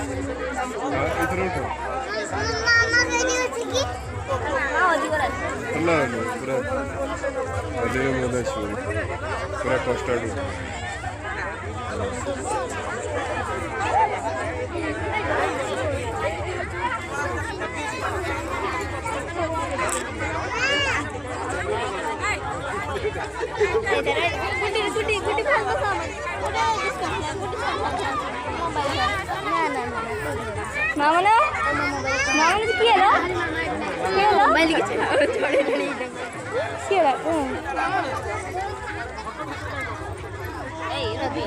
ଏଥର ଉଠ ଭଲ ପୁରା ଅଧିକ ମଜା ଆସିବ ପୁରା କଷ୍ଟାର୍ଟ मामला मामला किया ना किया ना मैं लिख छोड़े नहीं किया ना ए रवि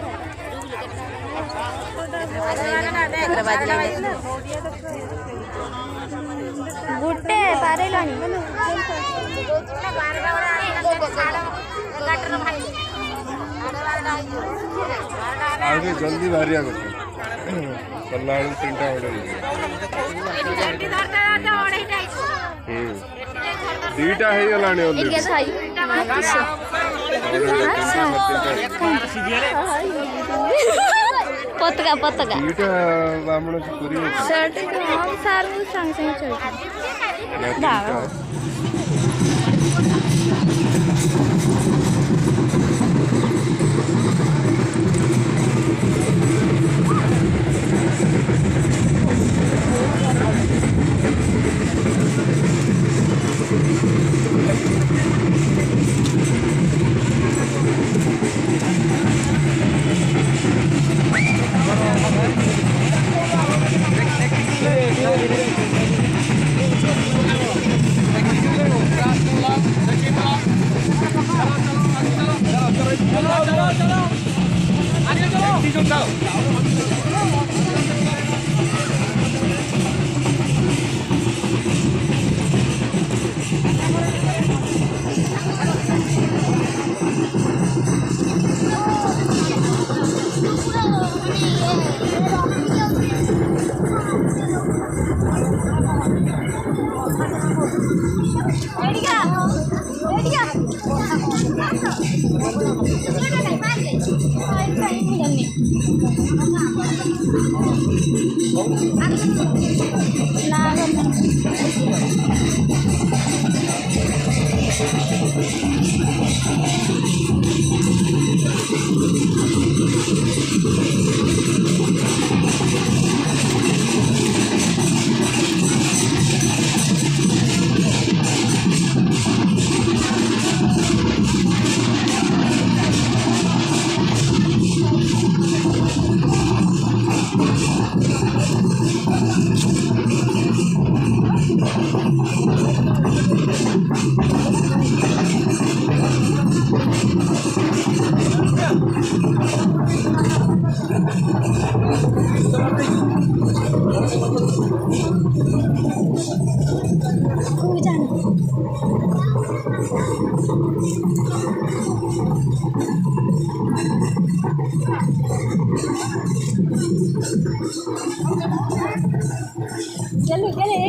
गुट्टे पारे लानी आगे जल्दी बाहरिया करते कला 3टा दीटा है गलाने पतका पतका दीटा बामण से पूरी शर्ट हम सारू संग संग चलता चलो चले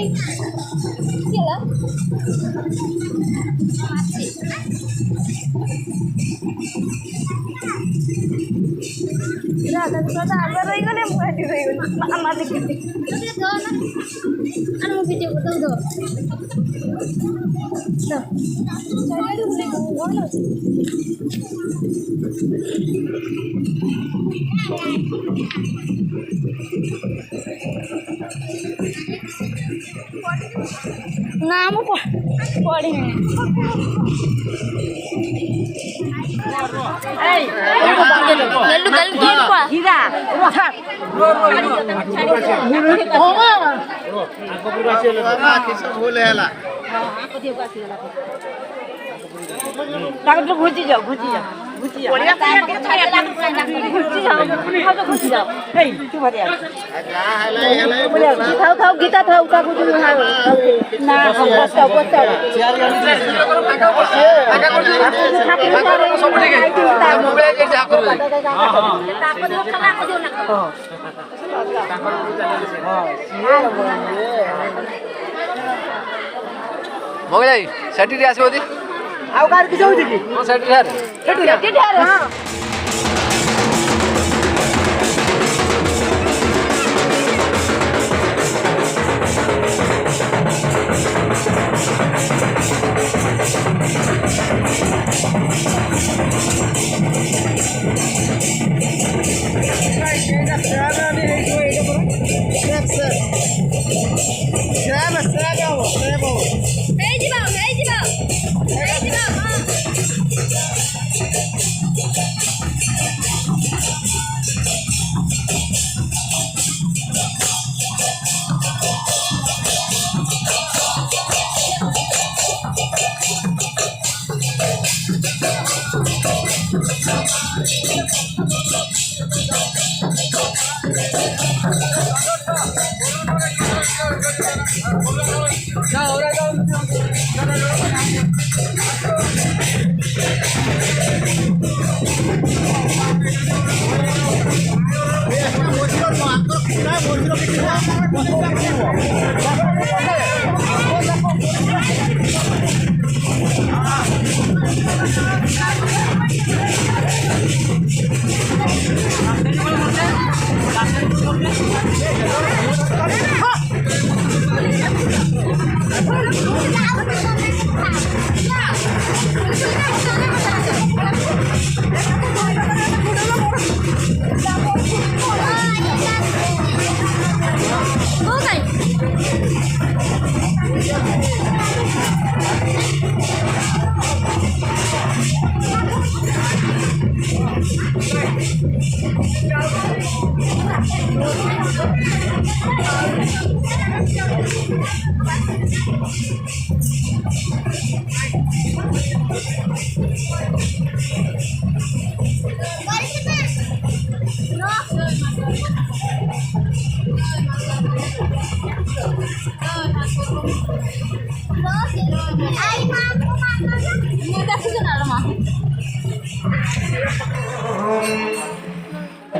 चला राधा राधा आगे रही गले मुझे रही गली मामा देखते तो दो ना अनु वीडियो को दो चलिए बोले कौन है नाम पढ़े घुची जाओ घुची जाओ घुची जाओ घुची जाओ थाओ थाओ गीता थाओ का कुछ ना बस्ता बस्ता मगलाई सेटिरी आसो दी आउ कार कि जाउ दिकी ओ सेटिरी हार सेटिरी हार हां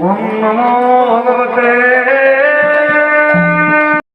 ओम नमो भगवते